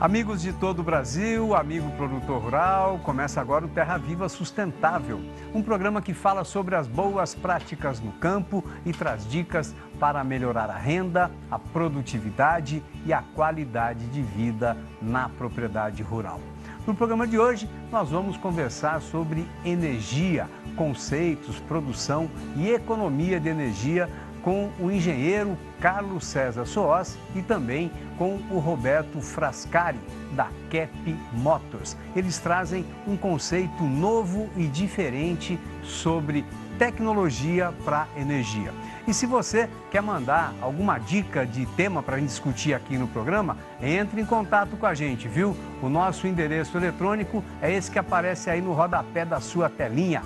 Amigos de todo o Brasil, amigo produtor rural, começa agora o Terra Viva Sustentável, um programa que fala sobre as boas práticas no campo e traz dicas para melhorar a renda, a produtividade e a qualidade de vida na propriedade rural. No programa de hoje, nós vamos conversar sobre energia, conceitos, produção e economia de energia com o engenheiro Carlos César Soós e também com o Roberto Frascari, da Kep Motors. Eles trazem um conceito novo e diferente sobre tecnologia para energia. E se você quer mandar alguma dica de tema para a gente discutir aqui no programa, entre em contato com a gente, viu? O nosso endereço eletrônico é esse que aparece aí no rodapé da sua telinha.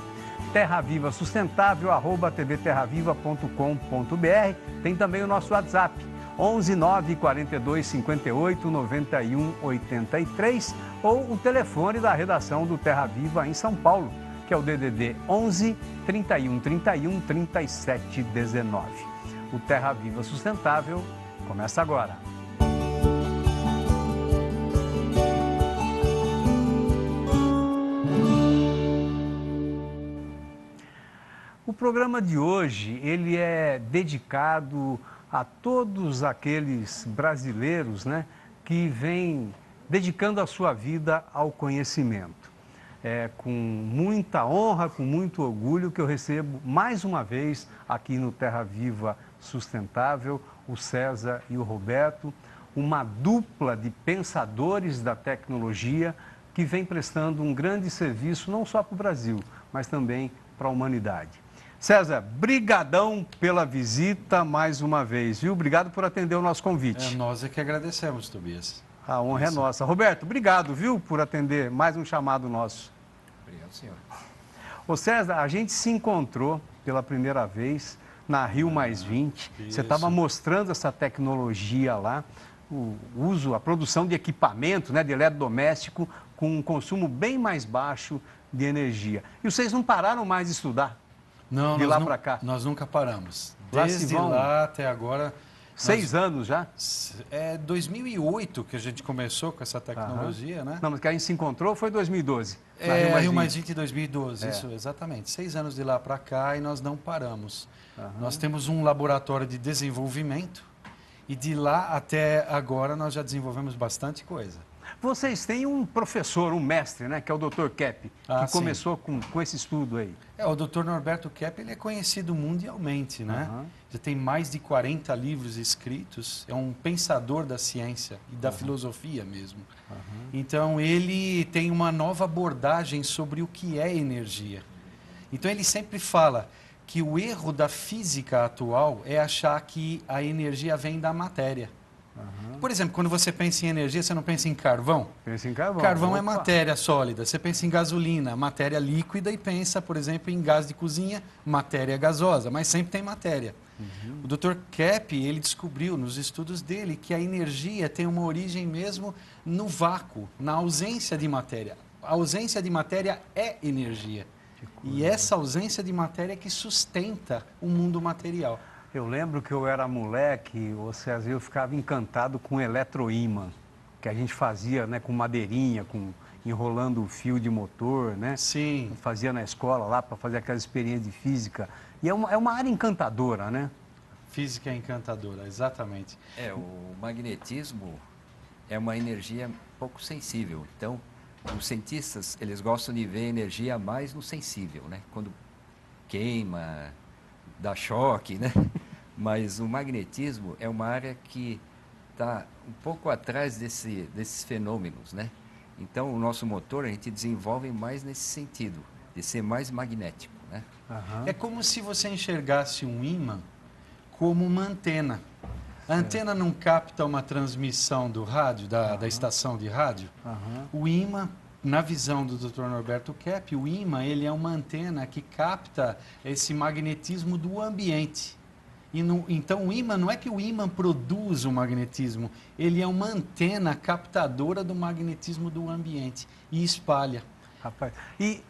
terraviva-sustentável@tvterraviva.com.br. Tem também o nosso WhatsApp, 11 9 42 58 91 83, ou o telefone da redação do Terra Viva em São Paulo, que é o DDD 11 31 31 37 19. O Terra Viva Sustentável começa agora. O programa de hoje, ele é dedicado a todos aqueles brasileiros, né, que vêm dedicando a sua vida ao conhecimento. É com muita honra, com muito orgulho que eu recebo mais uma vez aqui no Terra Viva Sustentável o César e o Roberto, uma dupla de pensadores da tecnologia que vem prestando um grande serviço não só para o Brasil, mas também para a humanidade. César, brigadão pela visita mais uma vez, viu? Obrigado por atender o nosso convite. Nós é que agradecemos, Tobias. A honra é nossa. Roberto, obrigado, viu, por atender mais um chamado nosso. Obrigado, senhor. Ô César, a gente se encontrou pela primeira vez na Rio Mais 20. Você estava mostrando essa tecnologia lá, o uso, a produção de equipamento, né, de eletrodoméstico com um consumo bem mais baixo de energia. E vocês não pararam mais de estudar? Não, de lá para cá? Nós nunca paramos. Lá Desde lá até agora. 6 anos já? É 2008 que a gente começou com essa tecnologia, né? Não, mas que a gente se encontrou foi 2012. Rio Mais 20 em 2012, isso, exatamente. 6 anos de lá para cá e nós não paramos. Nós temos um laboratório de desenvolvimento e de lá até agora nós já desenvolvemos bastante coisa. Vocês têm um professor, um mestre, né, que é o Dr. Kep, que começou com esse estudo aí. O Dr. Norberto Kep, ele é conhecido mundialmente, né? Já tem mais de 40 livros escritos, é um pensador da ciência e da filosofia mesmo. Então, ele tem uma nova abordagem sobre o que é energia. Então, ele sempre fala que o erro da física atual é achar que a energia vem da matéria. Por exemplo, quando você pensa em energia, você não pensa em carvão? Pensa em carvão. Carvão é matéria sólida. Você pensa em gasolina, matéria líquida, e pensa, por exemplo, em gás de cozinha, matéria gasosa, mas sempre tem matéria. O Dr. Kep, ele descobriu nos estudos dele que a energia tem uma origem mesmo no vácuo, na ausência de matéria. A ausência de matéria é energia. E essa ausência de matéria é que sustenta o mundo material. Eu lembro que eu era moleque, ou seja, eu ficava encantado com eletroímã, que a gente fazia, né, com madeirinha, enrolando o fio de motor, né? Sim. Fazia na escola lá para fazer aquela experiência de física. E é uma área encantadora, né? Física é encantadora, exatamente. O magnetismo é uma energia pouco sensível. Então, os cientistas, eles gostam de ver energia mais no sensível, né? Quando queima, dá choque, né? Mas o magnetismo é uma área que está um pouco atrás desses fenômenos, né? Então, o nosso motor, a gente desenvolve mais nesse sentido, de ser mais magnético, né? É como se você enxergasse um ímã como uma antena. A antena não capta uma transmissão do rádio, da estação de rádio. O ímã, na visão do Dr. Norberto Kep, o ímã, ele é uma antena que capta esse magnetismo do ambiente. Então, o ímã, não é que o ímã produz o magnetismo, ele é uma antena captadora do magnetismo do ambiente e espalha. Rapaz, e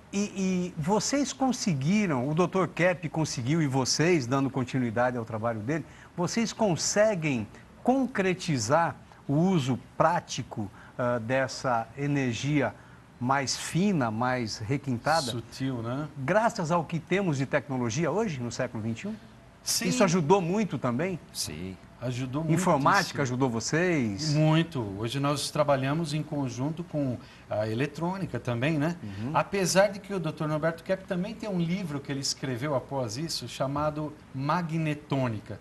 vocês conseguiram, o Dr. Kep conseguiu, e vocês, dando continuidade ao trabalho dele, vocês conseguem concretizar o uso prático dessa energia mais fina, mais requintada? Sutil, né? Graças ao que temos de tecnologia hoje, no século XXI? Sim. Isso ajudou muito também? Sim. Ajudou muito. Informática ajudou vocês? Muito. Hoje nós trabalhamos em conjunto com a eletrônica também, né? Apesar de que o Dr. Norberto Kepp também tem um livro que ele escreveu após isso, chamado Magnetônica.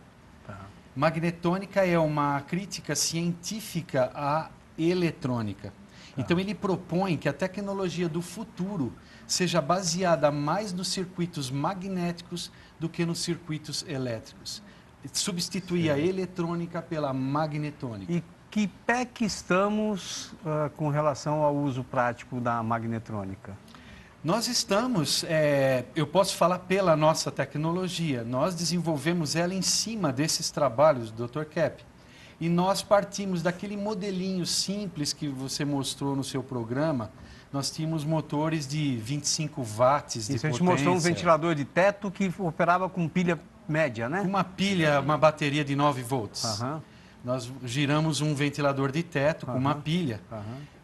Magnetônica é uma crítica científica à eletrônica. Então ele propõe que a tecnologia do futuro seja baseada mais nos circuitos magnéticos do que nos circuitos elétricos. Substituir a eletrônica pela magnetônica. E que pé que estamos com relação ao uso prático da magnetrônica? Nós estamos, eu posso falar pela nossa tecnologia, nós desenvolvemos ela em cima desses trabalhos do Dr. Kepp. E nós partimos daquele modelinho simples que você mostrou no seu programa. Nós tínhamos motores de 25 watts de potência. A gente mostrou um ventilador de teto que operava com pilha média, né? Com uma pilha, uma bateria de 9 volts. Nós giramos um ventilador de teto com uma pilha,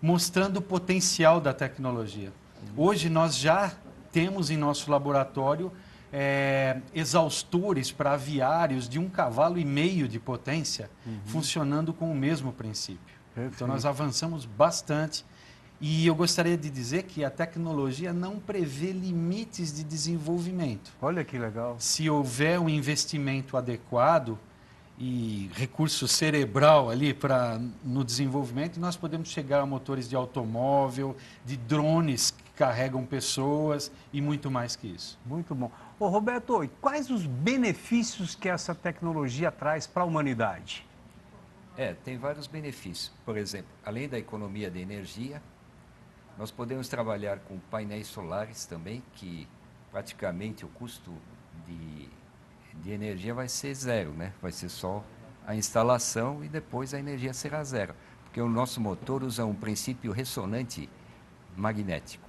mostrando o potencial da tecnologia. Hoje nós já temos em nosso laboratório exaustores para aviários de 1,5 cavalo de potência, funcionando com o mesmo princípio. Perfeito. Então nós avançamos bastante. E eu gostaria de dizer que a tecnologia não prevê limites de desenvolvimento. Olha que legal. Se houver um investimento adequado e recurso cerebral ali no desenvolvimento, nós podemos chegar a motores de automóvel, de drones que carregam pessoas e muito mais que isso. Muito bom. Ô, Roberto, quais os benefícios que essa tecnologia traz para a humanidade? Tem vários benefícios. Por exemplo, além da economia de energia, nós podemos trabalhar com painéis solares também, que praticamente o custo de energia vai ser zero, né? Vai ser só a instalação e depois a energia será zero. Porque o nosso motor usa um princípio ressonante magnético.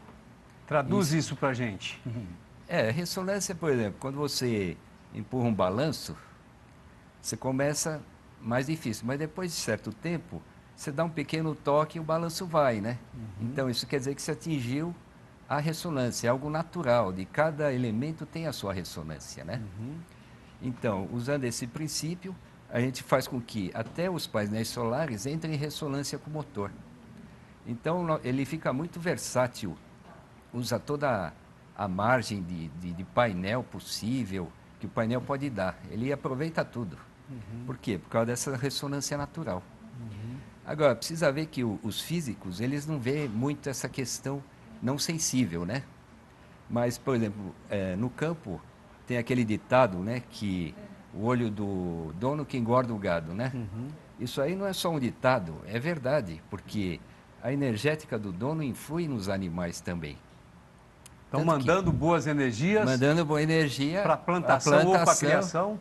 Traduz isso para a gente. Ressonância, por exemplo, quando você empurra um balanço, você começa mais difícil, mas depois de certo tempo, você dá um pequeno toque e o balanço vai, né? Então, isso quer dizer que você atingiu a ressonância, é algo natural, de cada elemento tem a sua ressonância, né? Então, usando esse princípio, a gente faz com que até os painéis solares entrem em ressonância com o motor. Então, ele fica muito versátil, usa toda a margem de painel possível que o painel pode dar. Ele aproveita tudo. Por quê? Por causa dessa ressonância natural. Agora, precisa ver que os físicos, eles não veem muito essa questão não sensível, né? Mas, por exemplo, no campo, tem aquele ditado, né, que o olho do dono que engorda o gado, né? Isso aí não é só um ditado, é verdade, porque a energética do dono influi nos animais também. Então, mandando boas energias... Mandando boa energia... Para a plantação ou para a criação...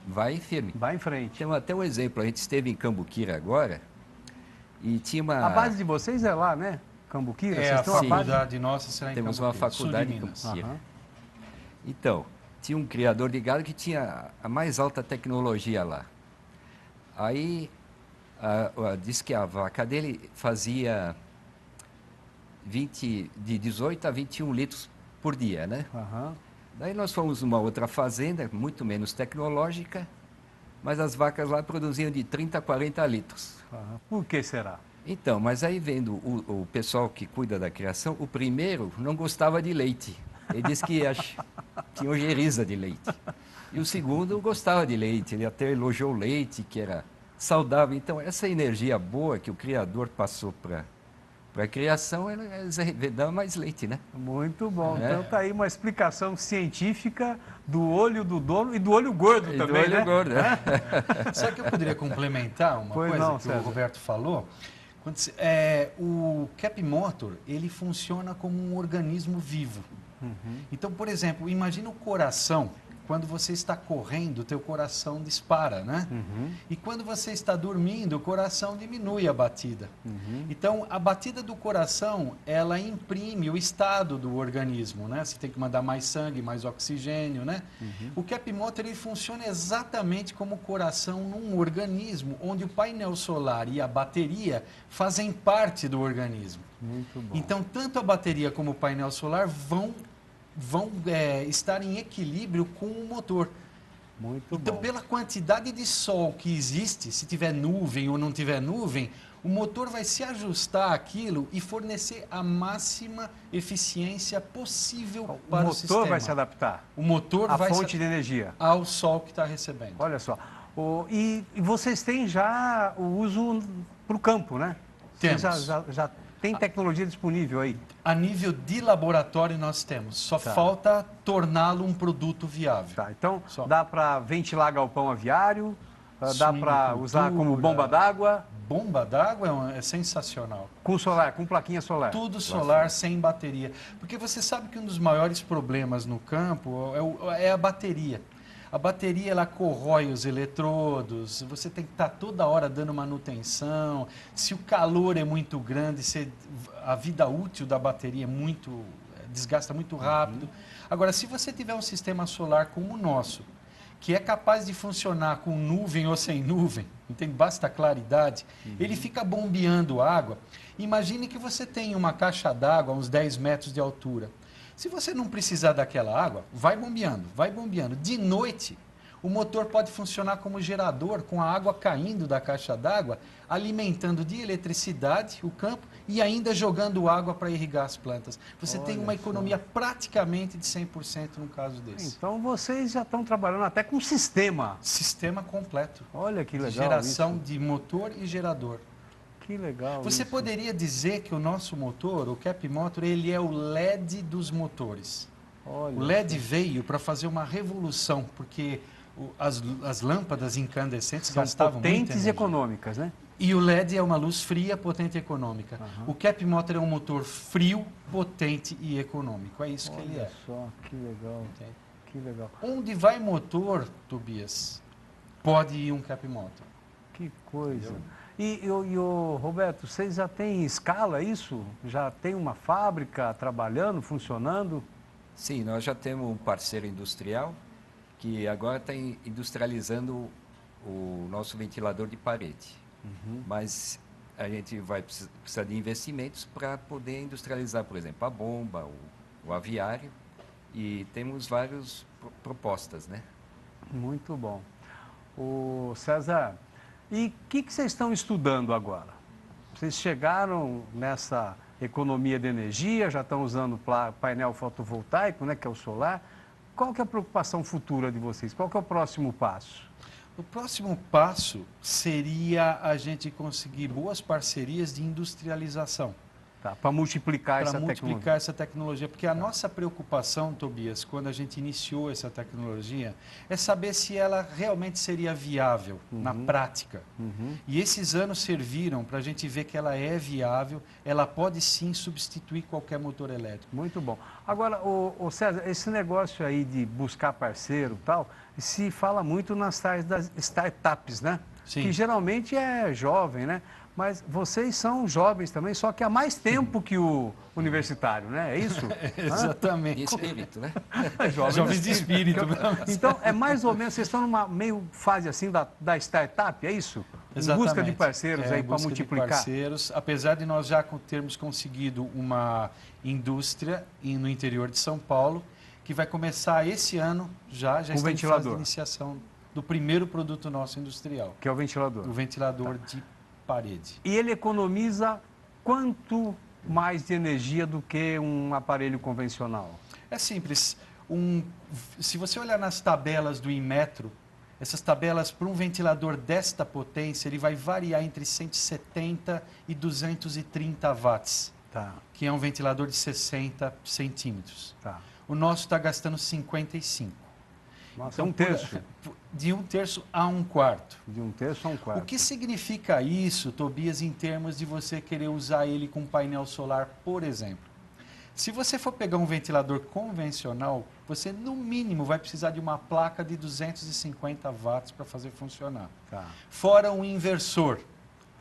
Vai firme. Vai em frente. Tem até um exemplo, a gente esteve em Cambuquira agora e tinha uma... A base de vocês é lá, né? Cambuquira? Vocês estão a faculdade nossa será em Temos Cambuquira. Uma faculdade em Cambuquira. Então, tinha um criador de gado que tinha a mais alta tecnologia lá. Aí, disse que a vaca dele fazia de 18 a 21 litros por dia, né? Daí nós fomos numa outra fazenda, muito menos tecnológica, mas as vacas lá produziam de 30 a 40 litros. Por que será? Então, mas aí vendo o pessoal que cuida da criação, o primeiro não gostava de leite. Ele disse que tinha ojeriza de leite. E o segundo gostava de leite, ele até elogiou o leite, que era saudável. Então, essa energia boa que o criador passou para a criação, dá mais leite, né? Muito bom. Então, está aí uma explicação científica do olho do dono e do olho gordo também, do olho né? gordo, né? Só que eu poderia complementar uma coisa que o Roberto falou. O Kepp Motor, ele funciona como um organismo vivo. Então, por exemplo, imagina o coração quando você está correndo, o teu coração dispara, né? E quando você está dormindo, o coração diminui a batida. Então, a batida do coração, ela imprime o estado do organismo, né? Você tem que mandar mais sangue, mais oxigênio, né? O Cap Motor, ele funciona exatamente como o coração num organismo, onde o painel solar e a bateria fazem parte do organismo. Muito bom. Então, tanto a bateria como o painel solar vão estar em equilíbrio com o motor. Muito Então, bom. pela quantidade de sol que existe, se tiver nuvem ou não tiver nuvem, o motor vai se ajustar àquilo e fornecer a máxima eficiência possível para o sistema. O motor vai se adaptar O motor à vai fonte de energia. ao sol que está recebendo. Olha só. E vocês têm já o uso para o campo, né? Temos. Vocês já tem tecnologia disponível aí? A nível de laboratório nós temos, só falta torná-lo um produto viável. Tá, então Só. dá para ventilar galpão aviário, dá para Suinocultura. usar como bomba d'água, Bomba d'água é sensacional. com solar, com plaquinha solar. Tudo solar, sem bateria. Porque você sabe que um dos maiores problemas no campo é a bateria. A bateria, ela corrói os eletrodos, você tem que estar toda hora dando manutenção. Se o calor é muito grande, a vida útil da bateria desgasta muito rápido. Agora, se você tiver um sistema solar como o nosso, que é capaz de funcionar com nuvem ou sem nuvem, entende? Basta claridade, ele fica bombeando água. Imagine que você tem uma caixa d'água a uns 10 metros de altura. Se você não precisar daquela água, vai bombeando, vai bombeando. De noite, o motor pode funcionar como gerador, com a água caindo da caixa d'água, alimentando de eletricidade o campo e ainda jogando água para irrigar as plantas. Você tem uma economia praticamente de 100% no caso desse. Então vocês já estão trabalhando até com sistema. Sistema completo. Olha que legal. Geração isso. de motor e gerador. Que legal. Você isso. poderia dizer que o nosso motor, o Cap Motor, ele é o LED dos motores. Olha O LED veio para fazer uma revolução, porque as lâmpadas incandescentes são gastavam muita potentes e energia. econômicas, né? E o LED é uma luz fria, potente e econômica. O Cap Motor é um motor frio, potente e econômico. É isso que ele é. Olha só, que legal. Entende? Que legal. Onde vai motor, Tobias, pode ir um Cap Motor. Que coisa. E o Roberto, vocês já têm em escala isso? Já tem uma fábrica trabalhando, funcionando? Sim, nós já temos um parceiro industrial que agora está industrializando o nosso ventilador de parede. Mas a gente vai precisar de investimentos para poder industrializar, por exemplo, a bomba, o aviário, e temos várias propostas, né? Muito bom. O César, e o que vocês estão estudando agora? Vocês chegaram nessa economia de energia, já estão usando painel fotovoltaico, né, que é o solar. Qual que é a preocupação futura de vocês? Qual que é o próximo passo? O próximo passo seria a gente conseguir boas parcerias de industrialização. Tá, para multiplicar Para essa multiplicar tecnologia. essa tecnologia. Porque a nossa preocupação, Tobias, quando a gente iniciou essa tecnologia, é saber se ela realmente seria viável na prática. E esses anos serviram para a gente ver que ela é viável, ela pode sim substituir qualquer motor elétrico. Muito bom. Agora, o César, esse negócio aí de buscar parceiro e tal, se fala muito nas tais das startups, né? Sim. Que geralmente é jovem, né? Mas vocês são jovens também, só que há mais tempo que o universitário, né? É isso? Exatamente. Em espírito, né? Jovens de espírito. Então, é mais ou menos, vocês estão numa meio fase assim da startup, é isso? Em busca de parceiros aí para multiplicar. De parceiros, apesar de nós já termos conseguido uma indústria no interior de São Paulo, que vai começar esse ano, já está em fase de iniciação do primeiro produto nosso industrial. Que é o ventilador. O ventilador de parede. E ele economiza quanto mais de energia do que um aparelho convencional? É simples. Se você olhar nas tabelas do Inmetro, essas tabelas para um ventilador desta potência, ele vai variar entre 170 e 230 watts, Tá. que é um ventilador de 60 centímetros. Tá. O nosso está gastando 55. Nossa, então, um terço. De um terço a um quarto. De um terço a um quarto. O que significa isso, Tobias, em termos de você querer usar ele com painel solar, por exemplo? Se você for pegar um ventilador convencional, você no mínimo vai precisar de uma placa de 250 watts para fazer funcionar. Tá. Fora um inversor,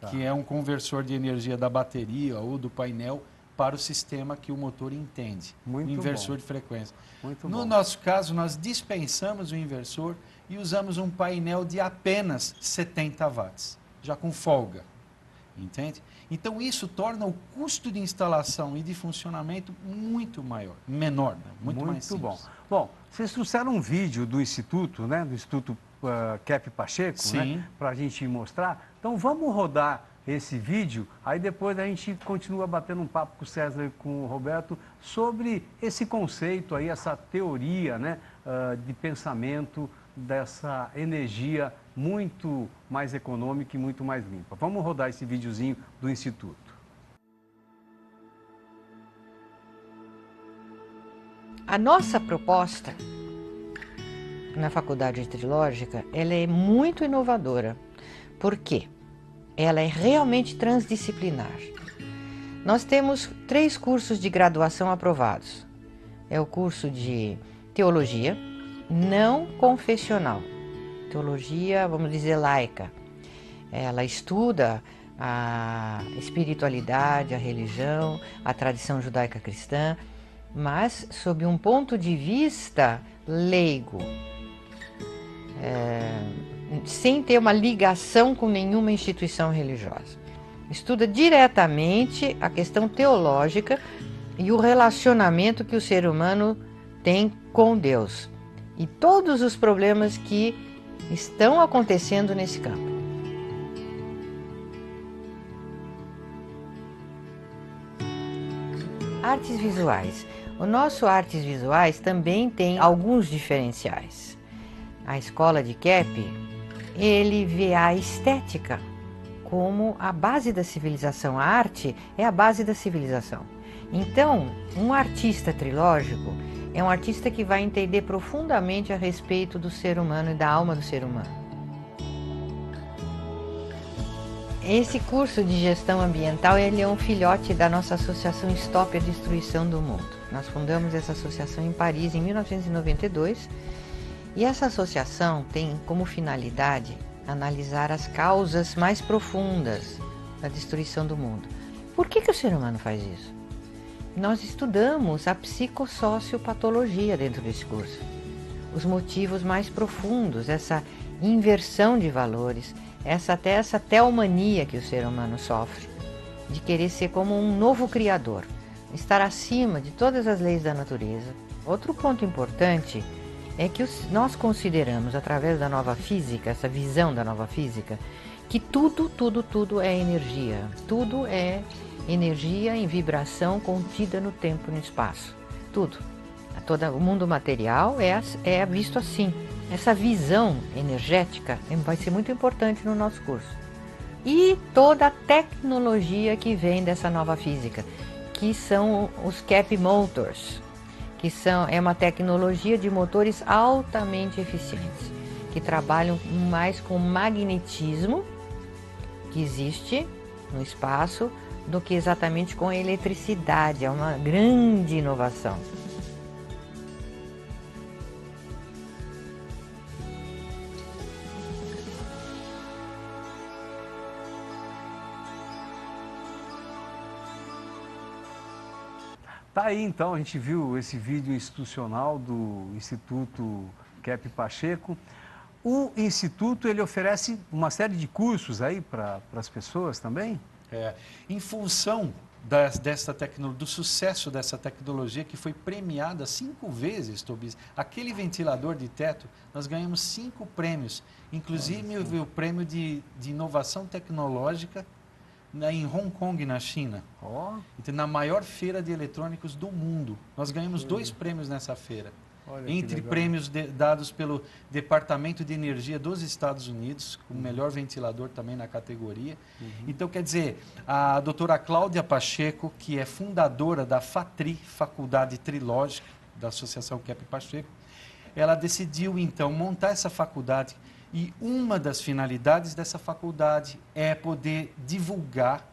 Tá. que é um conversor de energia da bateria ou do painel para o sistema que o motor entende. Muito um inversor bom. de frequência. Muito No bom. nosso caso, nós dispensamos o inversor e usamos um painel de apenas 70 watts, já com folga. Entende? Então, isso torna o custo de instalação e de funcionamento muito menor, né? Muito mais simples. bom. Bom, vocês trouxeram um vídeo do Instituto, né? Do Instituto Kepp Pacheco, Sim. né? Para a gente mostrar. Então, vamos rodar esse vídeo, aí depois a gente continua batendo um papo com o César e com o Roberto sobre esse conceito aí, essa teoria, né? De pensamento dessa energia muito mais econômica e muito mais limpa. Vamos rodar esse videozinho do Instituto. A nossa proposta na Faculdade Trilógica, ela é muito inovadora. Por quê? Ela é realmente transdisciplinar. Nós temos 3 cursos de graduação aprovados. É o curso de Teologia não confessional. Teologia, vamos dizer, laica. Ela estuda a espiritualidade, a religião, a tradição judaica cristã, mas sob um ponto de vista leigo, sem ter uma ligação com nenhuma instituição religiosa. Estuda diretamente a questão teológica e o relacionamento que o ser humano tem com Deus e todos os problemas que estão acontecendo nesse campo. Artes visuais. O nosso Artes Visuais também tem alguns diferenciais. A escola de Kepp, ele vê a estética como a base da civilização. A arte é a base da civilização. Então, um artista trilógico é um artista que vai entender profundamente a respeito do ser humano e da alma do ser humano. Esse curso de gestão ambiental, ele é um filhote da nossa associação Stop a Destruição do Mundo. Nós fundamos essa associação em Paris em 1992 e essa associação tem como finalidade analisar as causas mais profundas da destruição do mundo. Por que o ser humano faz isso? Nós estudamos a psicossociopatologia dentro desse curso. Os motivos mais profundos, essa inversão de valores, essa teomania que o ser humano sofre, de querer ser como um novo criador, estar acima de todas as leis da natureza. Outro ponto importante é que nós consideramos, através da nova física, essa visão da nova física, que tudo é energia. Tudo é energia em vibração contida no tempo e no espaço. Tudo. O mundo material é visto assim. Essa visão energética vai ser muito importante no nosso curso. E toda a tecnologia que vem dessa nova física, que são os Kepp Motors, que é uma tecnologia de motores altamente eficientes, que trabalham mais com magnetismo, que existe no espaço, do que exatamente com a eletricidade. É uma grande inovação. Tá aí então, a gente viu esse vídeo institucional do Instituto Kepp Pacheco. O Instituto, ele oferece uma série de cursos aí para as pessoas também? Em função do sucesso dessa tecnologia que foi premiada 5 vezes, Tobias. Aquele ventilador de teto, nós ganhamos 5 prêmios, inclusive o prêmio de inovação tecnológica em Hong Kong, na China. Então, na maior feira de eletrônicos do mundo. Nós ganhamos 2 prêmios nessa feira. Entre prêmios dados pelo Departamento de Energia dos Estados Unidos, com o melhor ventilador também na categoria. Então, quer dizer, a doutora Cláudia Pacheco, que é fundadora da FATRI, Faculdade Trilógica, da Associação Kepp Pacheco, ela decidiu, então, montar essa faculdade. E uma das finalidades dessa faculdade é poder divulgar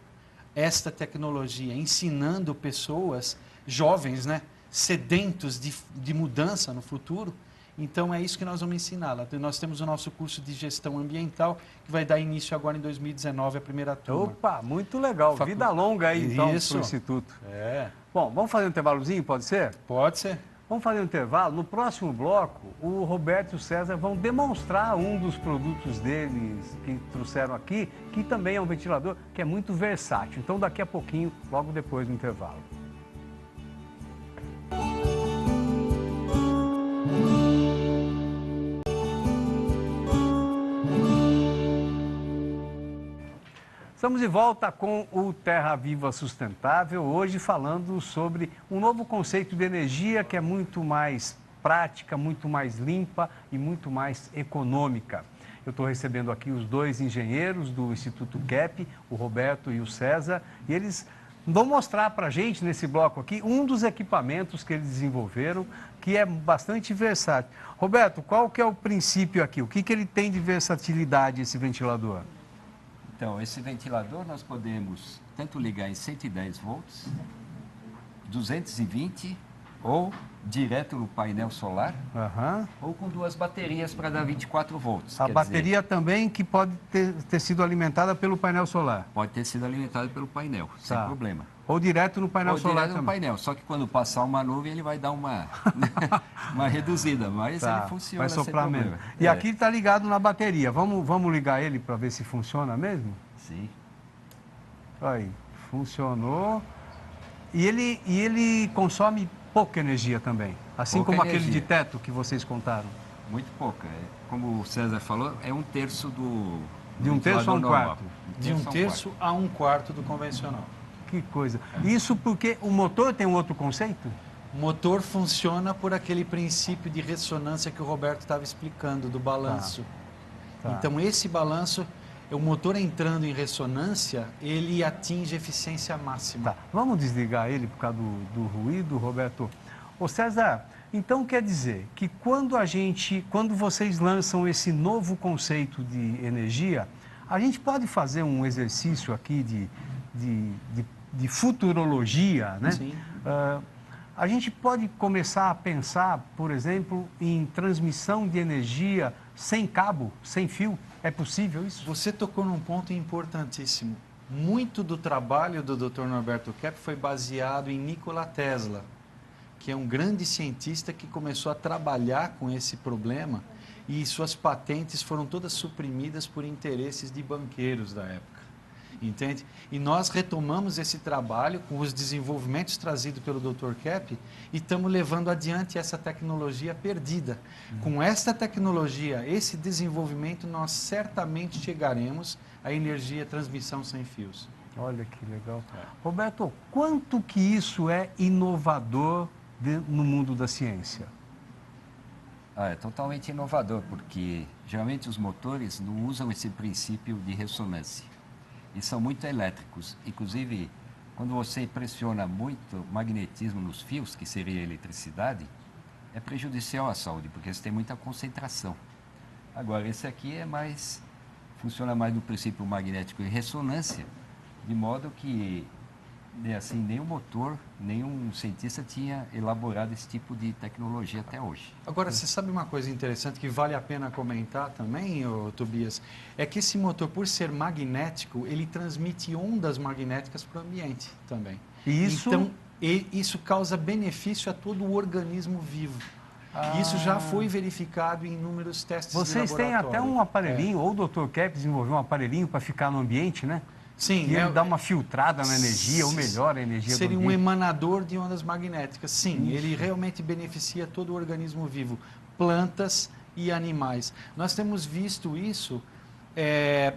esta tecnologia, ensinando pessoas jovens, né? Sedentos de mudança no futuro. Então, é isso que nós vamos ensinar. Nós temos o nosso curso de gestão ambiental, que vai dar início agora em 2019, a primeira turma. Opa, muito legal. Vida longa aí, então, para o Instituto. Bom, vamos fazer um intervalozinho, pode ser? Pode ser. Vamos fazer um intervalo. No próximo bloco, o Roberto e o César vão demonstrar um dos produtos deles que trouxeram aqui, que também é um ventilador que é muito versátil. Então, daqui a pouquinho, logo depois do intervalo. Estamos de volta com o Terra Viva Sustentável, hoje falando sobre um novo conceito de energia que é muito mais prática, muito mais limpa e muito mais econômica. Eu estou recebendo aqui os dois engenheiros do Instituto KEP, o Roberto e o César, e eles vão mostrar para a gente, nesse bloco aqui, um dos equipamentos que eles desenvolveram, que é bastante versátil. Roberto, qual que é o princípio aqui? O que ele tem de versatilidade, esse ventilador? Então, esse ventilador nós podemos tanto ligar em 110 volts, 220 ou direto no painel solar, ou com duas baterias para dar 24 volts. A bateria também que pode ter sido alimentada pelo painel solar? Pode ter sido alimentada pelo painel, sem problema. Ou direto no painel solar direto no painel, só que quando passar uma nuvem ele vai dar uma reduzida, mas ele funciona sem problema. Mesmo. E aqui está ligado na bateria, vamos ligar ele para ver se funciona mesmo? Sim. Aí, funcionou. E ele consome pouca energia também, assim pouca como energia. Aquele de teto que vocês contaram. Muito pouca, como o César falou, é um terço do... De um terço a um quarto? De um terço a um quarto do convencional. Que coisa. Isso porque o motor tem um outro conceito? O motor funciona por aquele princípio de ressonância que o Roberto estava explicando, do balanço. Então, esse balanço, o motor entrando em ressonância, ele atinge eficiência máxima. Vamos desligar ele por causa do ruído, Roberto? Ô César, então quer dizer que quando vocês lançam esse novo conceito de energia, a gente pode fazer um exercício aqui de futurologia, né? Sim. A gente pode começar a pensar, por exemplo, em transmissão de energia sem cabo, sem fio. É possível isso? Você tocou num ponto importantíssimo. Muito do trabalho do Dr. Norberto KEP foi baseado em Nikola Tesla, que é um grande cientista que começou a trabalhar com esse problema e suas patentes foram todas suprimidas por interesses de banqueiros da época. Entende? E nós retomamos esse trabalho com os desenvolvimentos trazidos pelo Dr. KEP e estamos levando adiante essa tecnologia perdida. Com esta tecnologia, esse desenvolvimento, nós certamente chegaremos à energia transmissão sem fios. Olha que legal. Roberto, quanto que isso é inovador no mundo da ciência? É totalmente inovador, porque geralmente os motores não usam esse princípio de ressonância. E são muito elétricos. Inclusive, quando você pressiona muito magnetismo nos fios, que seria a eletricidade, é prejudicial à saúde, porque você tem muita concentração. Agora, esse aqui funciona mais no princípio magnético e ressonância, de modo que assim, nenhum motor, nenhum cientista tinha elaborado esse tipo de tecnologia até hoje. Agora, você sabe uma coisa interessante que vale a pena comentar também, Tobias? É que esse motor, por ser magnético, ele transmite ondas magnéticas para o ambiente também. Então, isso causa benefício a todo o organismo vivo. Isso já foi verificado em inúmeros testes de laboratório. Vocês têm até um aparelhinho, ou o Dr. KEP desenvolveu um aparelhinho para ficar no ambiente, né? Sim. E ele dá uma filtrada na energia, ou melhora a energia do ambiente. Seria um emanador de ondas magnéticas. Sim, ele realmente beneficia todo o organismo vivo, plantas e animais. Nós temos visto isso,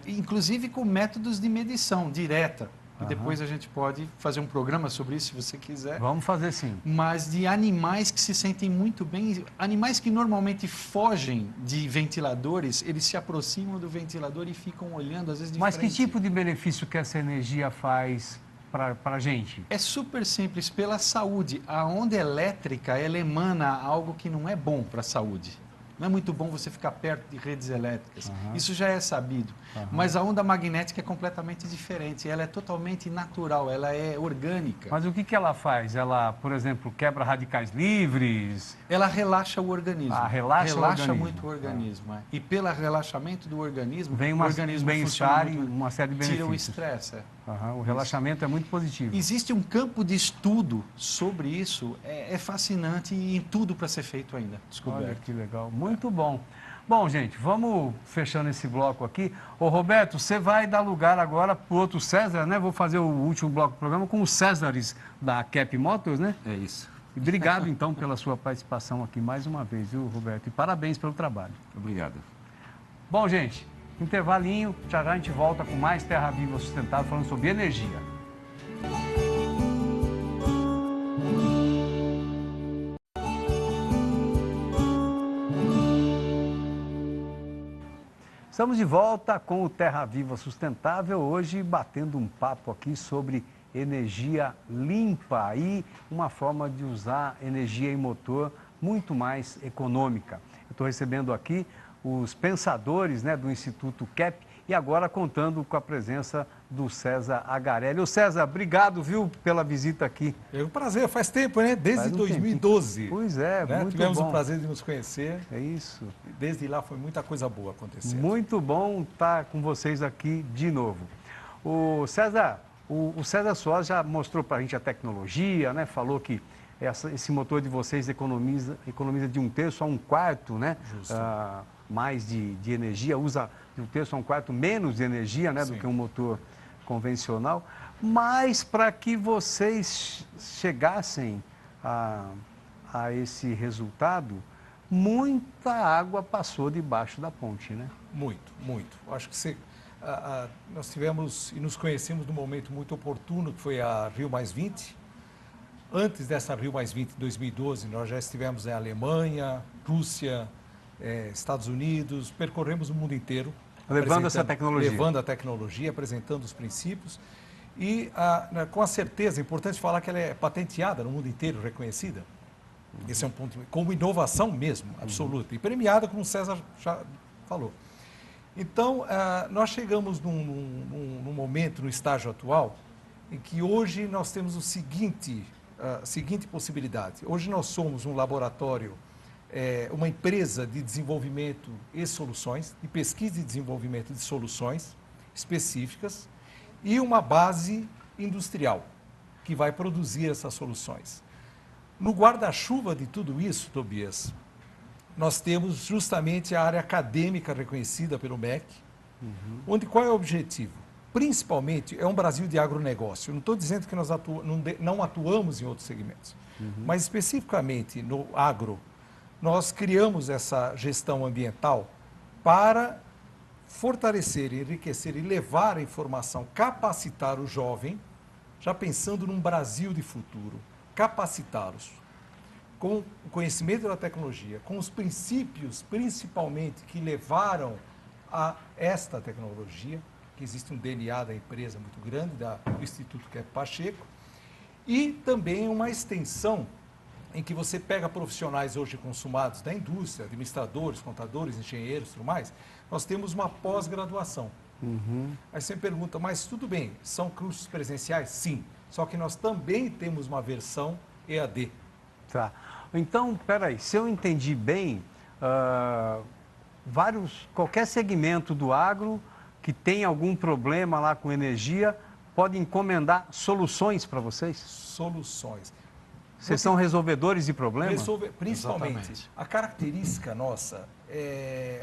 inclusive com métodos de medição direta. E depois a gente pode fazer um programa sobre isso, se você quiser. Vamos fazer sim. Mas de animais que se sentem muito bem, animais que normalmente fogem de ventiladores, eles se aproximam do ventilador e ficam olhando, às vezes, de Mas frente. que tipo de benefício que essa energia faz para a gente? É super simples, pela saúde. A onda elétrica, ela emana algo que não é bom para a saúde. Não é muito bom você ficar perto de redes elétricas. Isso já é sabido. Mas a onda magnética é completamente diferente. Ela é totalmente natural, ela é orgânica. Mas o que ela faz? Ela, por exemplo, quebra radicais livres? Ela relaxa o organismo. Relaxa o organismo. Muito o organismo. E pelo relaxamento do organismo, vem o organismo bem-estar e uma série de benefícios. Tira o estresse. O relaxamento é muito positivo. Existe um campo de estudo sobre isso, é fascinante e tudo para ser feito ainda, descoberto. Olha que legal, muito bom. Bom, gente, vamos fechando esse bloco aqui. Ô, Roberto, você vai dar lugar agora para o outro César, né? Vou fazer o último bloco do programa com os Césares da Cap Motors, né? É isso. E obrigado, então, pela sua participação aqui mais uma vez, viu, Roberto? E parabéns pelo trabalho. Obrigado. Bom, gente, intervalinho, já a gente volta com mais Terra Viva Sustentável, falando sobre energia. Estamos de volta com o Terra Viva Sustentável, hoje batendo um papo aqui sobre energia limpa e uma forma de usar energia em motor muito mais econômica. Eu estou recebendo aqui os pensadores, né, do Instituto CAP e agora contando com a presença do César Agarelli. Ô César, obrigado, viu, pela visita aqui. É um prazer, faz tempo, né? Desde 2012. Tempinho. Pois é, né? muito Tivemos bom. o prazer de nos conhecer. É isso. Desde lá foi muita coisa boa acontecendo. Muito bom estar com vocês aqui de novo. O César Soares já mostrou para a gente a tecnologia, né? Falou que esse motor de vocês economiza de 1/3 a 1/4, né? Mais de energia, usa de 1/3 a 1/4 menos de energia, né? Do que um motor convencional. Mas para que vocês chegassem a esse resultado, muita água passou debaixo da ponte, né? Muito, muito. Acho que nós tivemos e nos conhecemos num momento muito oportuno, que foi a Rio Mais 20. Antes dessa Rio Mais 20, em 2012, nós já estivemos em Alemanha, Rússia, Estados Unidos, percorremos o mundo inteiro. Levando essa tecnologia. Levando a tecnologia, apresentando os princípios. E com a certeza, é importante falar que ela é patenteada no mundo inteiro, reconhecida. Esse é um ponto, como inovação mesmo, absoluta. E premiada, como o César já falou. Então, nós chegamos num momento, no estágio atual, em que hoje nós temos a seguinte possibilidade. Hoje nós somos um laboratório, uma empresa de desenvolvimento e soluções, de pesquisa e desenvolvimento de soluções específicas e uma base industrial que vai produzir essas soluções. No guarda-chuva de tudo isso, Tobias, nós temos justamente a área acadêmica reconhecida pelo MEC, onde qual é o objetivo? Principalmente, é um Brasil de agronegócio. Eu não estou dizendo que nós não atuamos em outros segmentos, mas especificamente no agro, nós criamos essa gestão ambiental para fortalecer, enriquecer e levar a informação, capacitar o jovem, já pensando num Brasil de futuro, capacitá-los com o conhecimento da tecnologia, com os princípios, principalmente, que levaram a esta tecnologia, que existe um DNA da empresa muito grande, do Instituto CAP Pacheco, e também uma extensão em que você pega profissionais hoje consumados da indústria, administradores, contadores, engenheiros, tudo mais, nós temos uma pós-graduação. Aí você me pergunta, mas tudo bem, são cursos presenciais? Sim, só que nós também temos uma versão EAD. Tá. Então, peraí, se eu entendi bem, qualquer segmento do agro que tem algum problema lá com energia, pode encomendar soluções para vocês? Soluções. Vocês são resolvedores de problemas? Principalmente. Exatamente. A característica nossa,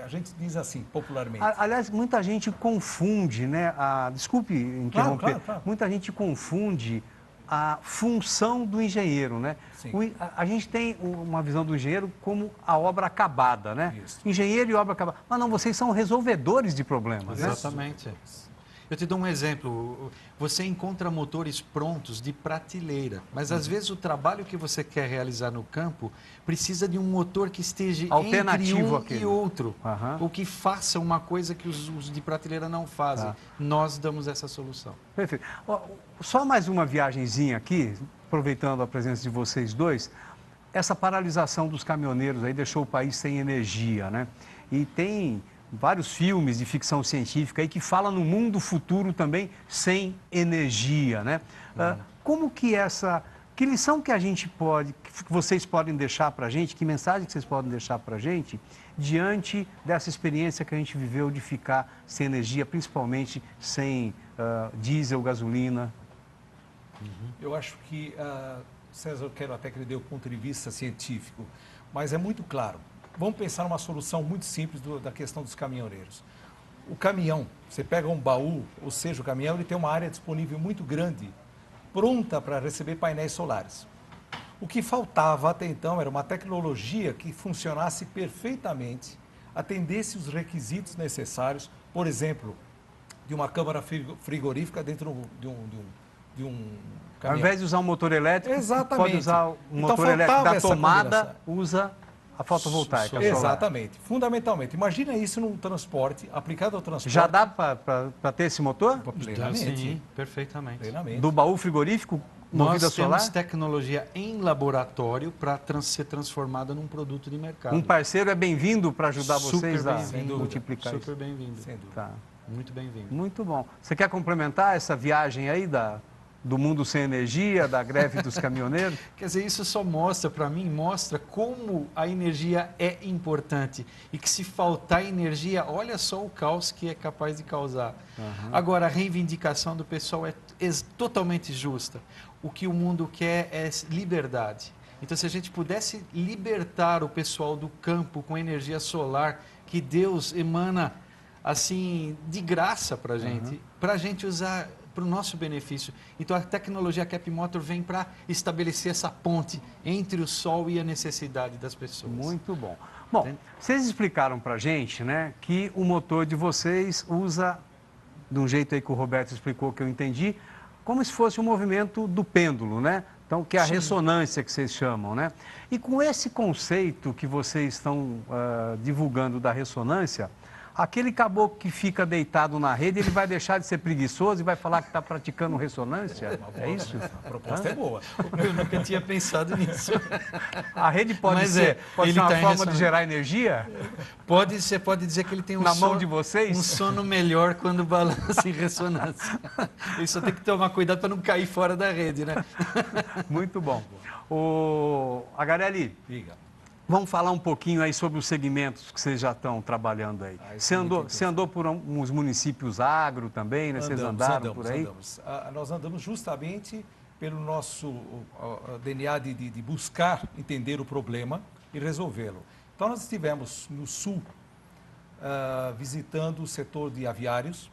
a gente diz assim, popularmente. Aliás, muita gente confunde, né? Desculpe interromper. Claro. Muita gente confunde a função do engenheiro, né? Sim. A gente tem uma visão do engenheiro como a obra acabada, né? Isso. Engenheiro e obra acabada. Mas não, vocês são resolvedores de problemas, né? Exatamente. Eu te dou um exemplo. Você encontra motores prontos de prateleira, mas às vezes o trabalho que você quer realizar no campo precisa de um motor que esteja alternativo entre e outro, ou que faça uma coisa que os de prateleira não fazem. Nós damos essa solução. Perfeito. Só mais uma viagenzinha aqui, aproveitando a presença de vocês dois. essa paralisação dos caminhoneiros aí deixou o país sem energia, né? E tem vários filmes de ficção científica aí que falam no mundo futuro também sem energia, né? Como que que lição que a gente que vocês podem deixar para a gente, que mensagem que vocês podem deixar para a gente diante dessa experiência que a gente viveu de ficar sem energia, principalmente sem diesel, gasolina? Eu acho que, César, eu quero até que ele dê o ponto de vista científico, mas é muito claro. Vamos pensar numa solução muito simples da questão dos caminhoneiros. O caminhão, você pega um baú, ou seja, o caminhão ele tem uma área disponível muito grande, pronta para receber painéis solares. O que faltava até então era uma tecnologia que funcionasse perfeitamente, atendesse os requisitos necessários, por exemplo, de uma câmara frigorífica dentro de um caminhão. Ao invés de usar um motor elétrico, Exatamente. pode usar um motor elétrico da tomada, usa a fotovoltaica solar. Exatamente, fundamentalmente. Imagina isso num transporte, aplicado ao transporte. Já dá para ter esse motor? Plenamente. Sim, perfeitamente. Plenamente. Do baú frigorífico, movida Nós solar? temos tecnologia em laboratório para ser transformada num produto de mercado. Um parceiro é bem-vindo para ajudar vocês a bem-vindo, multiplicar super isso. bem-vindo. Sem dúvida. Tá. Muito bem-vindo. Muito bom. Você quer complementar essa viagem aí do mundo sem energia, da greve dos caminhoneiros? Quer dizer, isso só mostra, para mim, mostra como a energia é importante e que se faltar energia, olha só o caos que é capaz de causar. Agora, a reivindicação do pessoal é totalmente justa. O que o mundo quer é liberdade. Então, se a gente pudesse libertar o pessoal do campo com energia solar, que Deus emana assim de graça para a gente usar para o nosso benefício. Então, a tecnologia Cap Motor vem para estabelecer essa ponte entre o sol e a necessidade das pessoas. Muito bom. Bom, vocês explicaram para a gente, né, que o motor de vocês usa, de um jeito aí que o Roberto explicou, que eu entendi, como se fosse um movimento do pêndulo, né? Então, que é a ressonância que vocês chamam, né? E com esse conceito que vocês estão divulgando da ressonância, aquele caboclo que fica deitado na rede, ele vai deixar de ser preguiçoso e vai falar que está praticando ressonância? É isso? A proposta é boa. Eu nunca tinha pensado nisso. A rede pode ser ele uma tá em forma de ressonância. gerar energia? Você pode dizer que ele tem Na mão de vocês? um sono melhor quando balança em ressonância. Ele só tem que tomar cuidado para não cair fora da rede, né? Muito bom. O Agarelli, Diga. vamos falar um pouquinho aí sobre os segmentos que vocês já estão trabalhando aí. Você andou por uns municípios agro também, né? Vocês andaram por aí? Nós andamos justamente pelo nosso DNA de buscar entender o problema e resolvê-lo. Então, nós estivemos no sul visitando o setor de aviários,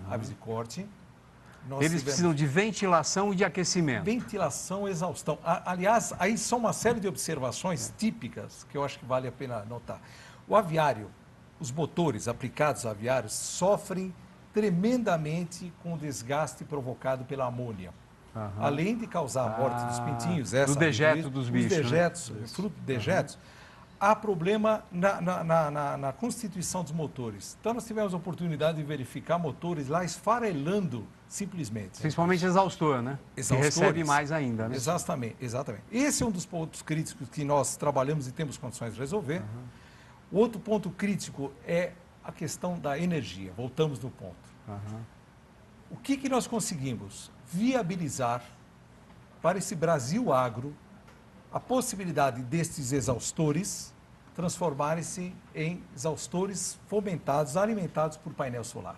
aves de corte. Eles precisam de ventilação e de aquecimento. Ventilação, exaustão. Aliás, aí são uma série de observações típicas que eu acho que vale a pena notar. O aviário, os motores aplicados a aviários sofrem tremendamente com o desgaste provocado pela amônia. Além de causar a morte dos pintinhos, do dejeto dos bichos, os dejetos, fruto de dejetos, há problema na constituição dos motores. Então, nós tivemos a oportunidade de verificar motores lá esfarelando simplesmente. Principalmente exaustor, né? Exaustores. Que recebe mais ainda, né? Exatamente. Esse é um dos pontos críticos que nós trabalhamos e temos condições de resolver. O outro ponto crítico é a questão da energia. Voltamos no ponto. O que nós conseguimos? Viabilizar para esse Brasil agro a possibilidade destes exaustores transformarem-se em exaustores fomentados, alimentados por painel solar.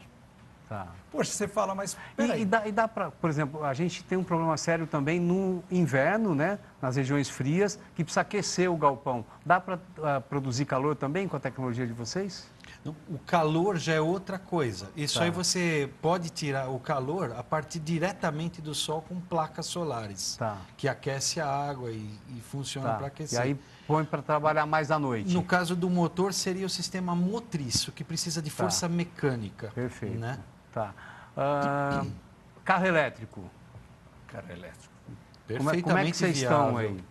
Tá. Poxa, você fala, mas peraí. E dá para, por exemplo, a gente tem um problema sério também no inverno, né? Nas regiões frias, que precisa aquecer o galpão. Dá para produzir calor também com a tecnologia de vocês? O calor já é outra coisa. Isso aí você pode tirar o calor a partir diretamente do sol com placas solares, que aquece a água e funciona para aquecer. E aí põe para trabalhar mais à noite. No caso do motor, seria o sistema motriz, o que precisa de força mecânica. Perfeito. Né? Tá. Carro elétrico. Carro elétrico. Perfeitamente como é que vocês viável. estão aí?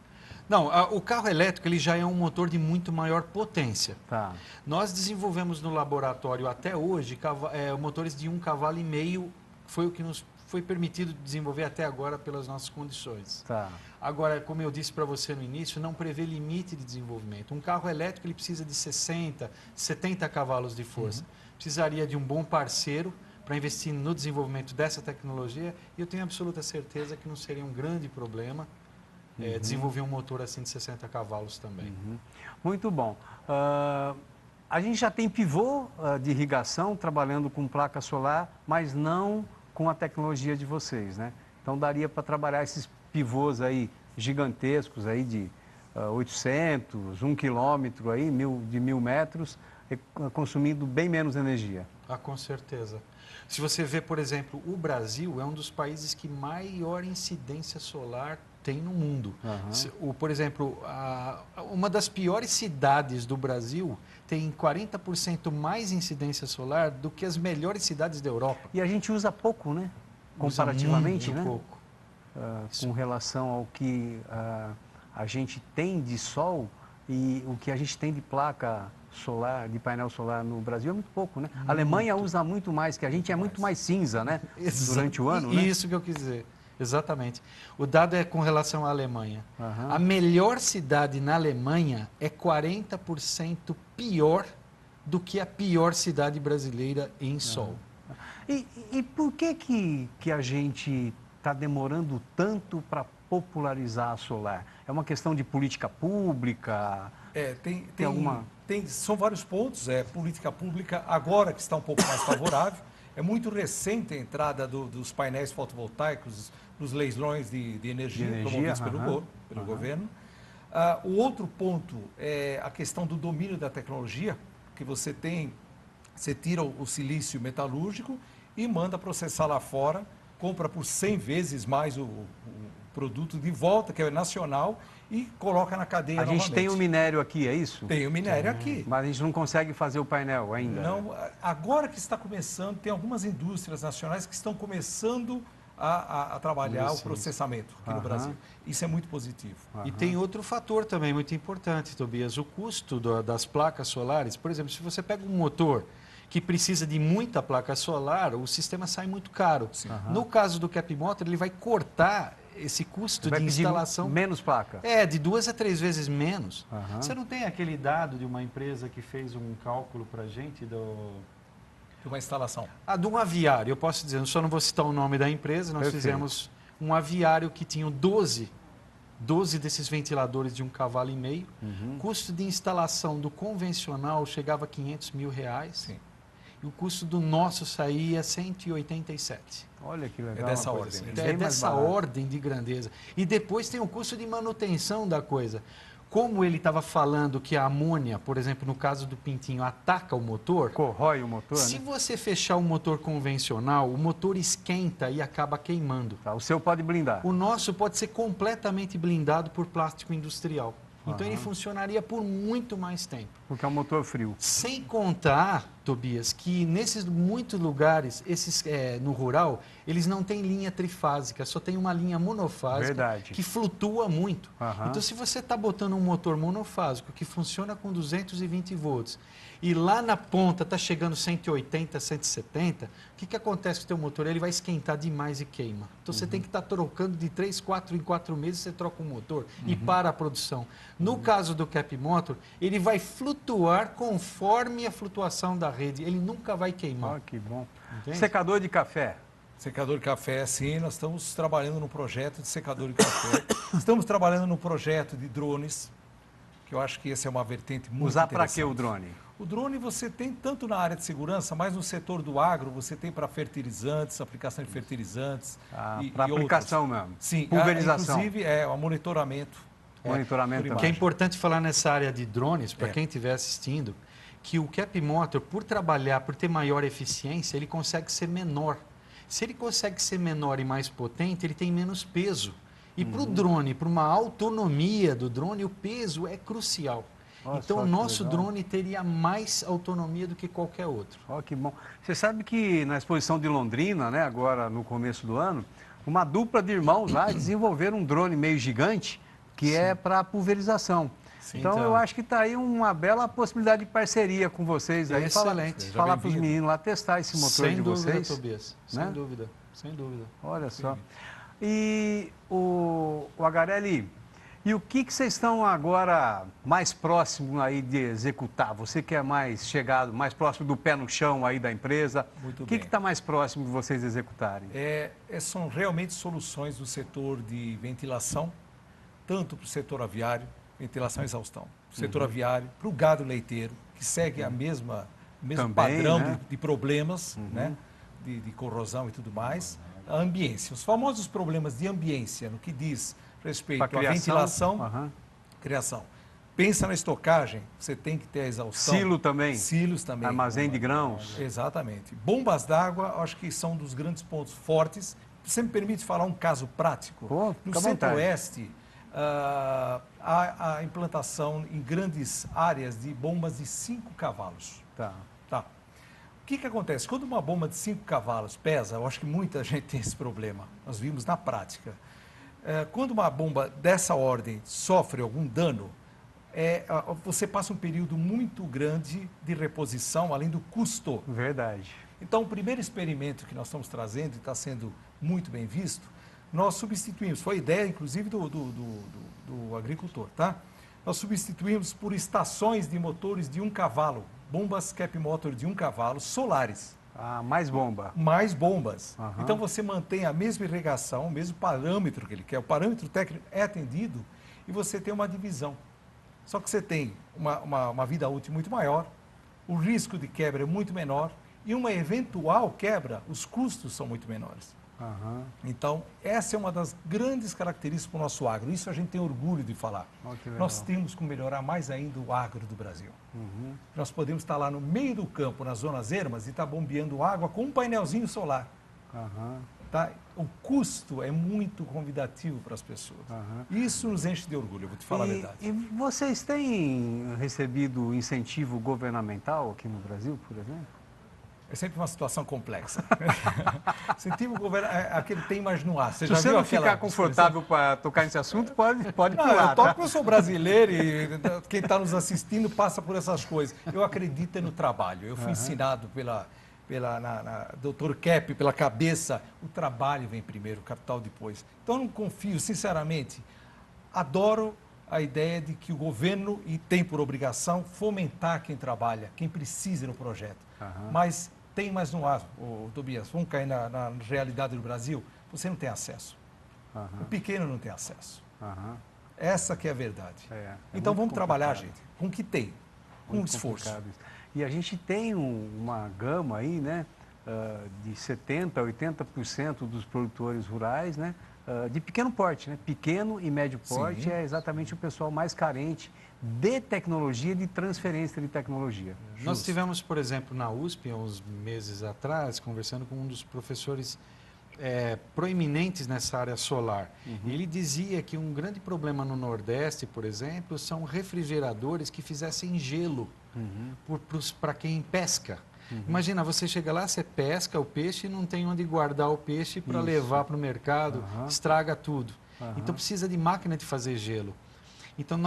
Não, o carro elétrico ele já é um motor de muito maior potência. Tá. Nós desenvolvemos no laboratório até hoje motores de 1,5 kg, foi o que nos foi permitido desenvolver até agora pelas nossas condições. Tá. Agora, como eu disse para você no início, não prevê limite de desenvolvimento. Um carro elétrico ele precisa de 60, 70 cavalos de força. Precisaria de um bom parceiro para investir no desenvolvimento dessa tecnologia e eu tenho absoluta certeza que não seria um grande problema desenvolver um motor assim de 60 cavalos também. Muito bom. A gente já tem pivô de irrigação trabalhando com placa solar, mas não com a tecnologia de vocês, né? Então daria para trabalhar esses pivôs aí gigantescos aí de 800, 1 quilômetro aí, de 1.000 metros, consumindo bem menos energia. Ah, com certeza. Se você vê, por exemplo, o Brasil é um dos países que maior incidência solar tem no mundo. Por exemplo, uma das piores cidades do Brasil tem 40% mais incidência solar do que as melhores cidades da Europa. E a gente usa pouco, né? Comparativamente, muito né? pouco. Com relação ao que a gente tem de sol e o que a gente tem de placa solar, de painel solar no Brasil é muito pouco, né? A Alemanha usa muito mais que a gente, é muito mais cinza, né? Durante o ano, né? Isso que eu quis dizer. Exatamente. O dado é com relação à Alemanha. A melhor cidade na Alemanha é 40% pior do que a pior cidade brasileira em sol. E por que a gente está demorando tanto para popularizar a solar? É uma questão de política pública? Tem alguma... São vários pontos. Política pública agora que está um pouco mais favorável. É muito recente a entrada dos painéis fotovoltaicos nos leilões de energia promovidos pelo governo. O outro ponto é a questão do domínio da tecnologia, que você tira o silício metalúrgico e manda processar lá fora, compra por 100 vezes mais o produto de volta, que é nacional, e coloca na cadeia novamente. A gente tem o minério aqui, é isso? Tem o minério aqui. Mas a gente não consegue fazer o painel ainda? Não, agora que está começando, tem algumas indústrias nacionais que estão começando a trabalhar o processamento aqui no Brasil. Isso é muito positivo. E tem outro fator também muito importante, Tobias, o custo das placas solares. Por exemplo, se você pega um motor que precisa de muita placa solar, o sistema sai muito caro. No caso do Cap Motor, ele vai cortar esse custo de instalação. Menos placa? De 2 a 3 vezes menos. Você não tem aquele dado de uma empresa que fez um cálculo para a gente de uma instalação? De um aviário, eu posso dizer, eu só não vou citar o nome da empresa, nós fizemos um aviário que tinha 12 desses ventiladores de 1,5 cavalo. Custo de instalação do convencional chegava a R$500 mil. E o custo do nosso saía 187. Olha que legal. É dessa ordem. É dessa ordem de grandeza. E depois tem o custo de manutenção da coisa. Como ele estava falando que a amônia, por exemplo, no caso do Pintinho, ataca o motor... Corrói o motor, Se você fechar um motor convencional, o motor esquenta e acaba queimando. O seu pode blindar. O nosso pode ser completamente blindado por plástico industrial. Então ele funcionaria por muito mais tempo. Porque é um motor frio. Sem contar, Tobias, que nesses muitos lugares, no rural, eles não têm linha trifásica, só tem uma linha monofásica que flutua muito. Então se você está botando um motor monofásico que funciona com 220 volts e lá na ponta está chegando 180, 170, o que acontece com o teu motor? Ele vai esquentar demais e queima. Então você tem que estar trocando de 3, 4 em 4 meses, você troca o motor e para a produção. No caso do Cap Motor, ele vai flutuar conforme a flutuação da rede. Ele nunca vai queimar. Que bom. Entende? Secador de café. Secador de café, sim. Nós estamos trabalhando no projeto de secador de café. Estamos trabalhando no projeto de drones, que eu acho que essa é uma vertente muito Usar para interessante. que o drone? O drone você tem tanto na área de segurança, mas no setor do agro você tem para fertilizantes, aplicação de fertilizantes. Para aplicação mesmo? Sim, pulverização. Inclusive o monitoramento. Monitoramento. O que é importante falar nessa área de drones, para quem estiver assistindo, que o Cap Motor, por trabalhar, por ter maior eficiência, ele consegue ser menor. Se ele consegue ser menor e mais potente, ele tem menos peso. E para o drone, para uma autonomia do drone, o peso é crucial. Então, o nosso drone teria mais autonomia do que qualquer outro. Que bom. Você sabe que na exposição de Londrina, né, agora no começo do ano, uma dupla de irmãos lá desenvolveram um drone meio gigante que é para pulverização. Então, eu acho que está aí uma bela possibilidade de parceria com vocês. Aí, excelente. Falar para os meninos lá testar esse motor de vocês. Sem dúvida, Tobias. Né? Sem dúvida, sem dúvida. Olha só. E o Agarelli, e o que vocês estão agora mais próximo aí de executar? Você que é mais chegado, mais próximo do pé no chão aí da empresa. Muito o bem. que está mais próximo de vocês executarem? São realmente soluções do setor de ventilação, tanto para o setor aviário, ventilação e exaustão, para o setor aviário, para o gado leiteiro, que segue o mesmo Também, padrão né? de problemas, né? de corrosão e tudo mais. A ambiência, os famosos problemas de ambiência, no que diz respeito à ventilação, criação. Pensa na estocagem, você tem que ter a exaustão. Silo também. Silos também. Armazém de grãos. Exatamente. Bombas d'água, acho que são dos grandes pontos fortes. Você me permite falar um caso prático? Pô, no fica à Centro-Oeste, há a implantação em grandes áreas de bombas de 5 cavalos. Tá. Tá. O que acontece? Quando uma bomba de 5 cavalos pesa, eu acho que muita gente tem esse problema, nós vimos na prática. Quando uma bomba dessa ordem sofre algum dano, você passa um período muito grande de reposição, além do custo. Verdade. Então, o primeiro experimento que nós estamos trazendo, e está sendo muito bem visto, nós substituímos, foi a ideia, inclusive, do agricultor, tá? Nós substituímos por estações de motores de 1 cavalo, bombas cap motor de 1 cavalo, solares. Ah, mais bomba. Mais bombas. Então, você mantém a mesma irrigação, o mesmo parâmetro que ele quer, o parâmetro técnico é atendido e você tem uma divisão. Só que você tem uma vida útil muito maior, o risco de quebra é muito menor e uma eventual quebra, os custos são muito menores. Então, essa é uma das grandes características do nosso agro. Isso a gente tem orgulho de falar. Nós temos que melhorar mais ainda o agro do Brasil. Nós podemos estar lá no meio do campo, nas zonas ermas, e estar bombeando água com um painelzinho solar. Tá? O custo é muito convidativo para as pessoas. Isso nos enche de orgulho, eu vou te falar a verdade. E vocês têm recebido incentivo governamental aqui no Brasil, por exemplo? É sempre uma situação complexa. Incentivo aquele tem, mas não há. Se você não ficar confortável para tocar nesse assunto, pode pular. Eu toco porque eu sou brasileiro e quem está nos assistindo passa por essas coisas. Eu acredito no trabalho. Eu fui ensinado na Dr. Kepp, pela cabeça. O trabalho vem primeiro, o capital depois. Então, eu não confio, sinceramente. Adoro a ideia de que o governo tem por obrigação fomentar quem trabalha, quem precisa no projeto. Mas tem mais no ar, Tobias. Vamos cair na realidade do Brasil. Você não tem acesso. O pequeno não tem acesso. Essa que é a verdade. Então vamos trabalhar, gente, com o que tem, com esforço. E a gente tem uma gama aí, né, de 70% a 80% dos produtores rurais, né, de pequeno porte, né? Pequeno e médio porte é exatamente o pessoal mais carente de tecnologia, de transferência de tecnologia. Nós tivemos, por exemplo, na USP, há uns meses atrás, conversando com um dos professores proeminentes nessa área solar. Ele dizia que um grande problema no Nordeste, por exemplo, são refrigeradores que fizessem gelo para quem pesca. Imagina, você chega lá, você pesca o peixe e não tem onde guardar o peixe para levar para o mercado, estraga tudo. Então precisa de máquina de fazer gelo. Então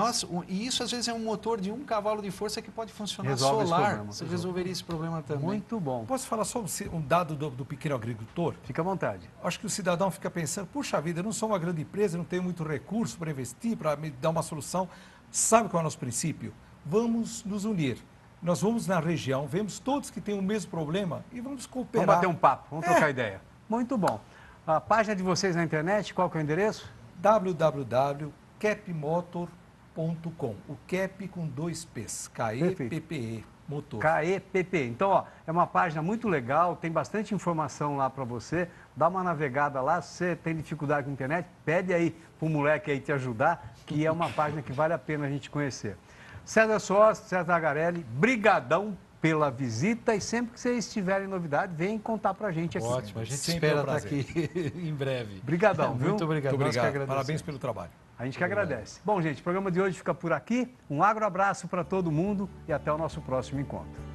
e isso às vezes é um motor de 1 cavalo de força que pode funcionar solar. Você resolveria esse problema também. Muito bom. Posso falar só um dado do pequeno agricultor? Fica à vontade. Acho que o cidadão fica pensando, puxa vida, eu não sou uma grande empresa, não tenho muito recurso para investir, para me dar uma solução. Sabe qual é o nosso princípio? Vamos nos unir. Nós vamos na região, vemos todos que têm o mesmo problma e vamos cooperar. Vamos bater um papo, vamos trocar ideia. Muito bom. A página de vocês na internet, qual que é o endereço? www.kepmotor.com. O Kep com 2 P's. K-E-P-P-E. Motor. K-E-P-P. Então, ó, é uma página muito legal, tem bastante informação lá para você. Dá uma navegada lá, se você tem dificuldade com a internet, pede aí para o moleque aí te ajudar, que é uma página que vale a pena a gente conhecer. César Soares, César Agarelli, brigadão pela visita e sempre que vocês tiverem novidade, vem contar pra gente aqui. Ótimo, a gente espera estar aqui em breve. Brigadão, viu? Muito obrigado. Muito obrigado. Parabéns pelo trabalho. A gente que agradece. Bom, gente, o programa de hoje fica por aqui. Um abraço para todo mundo e até o nosso próximo encontro.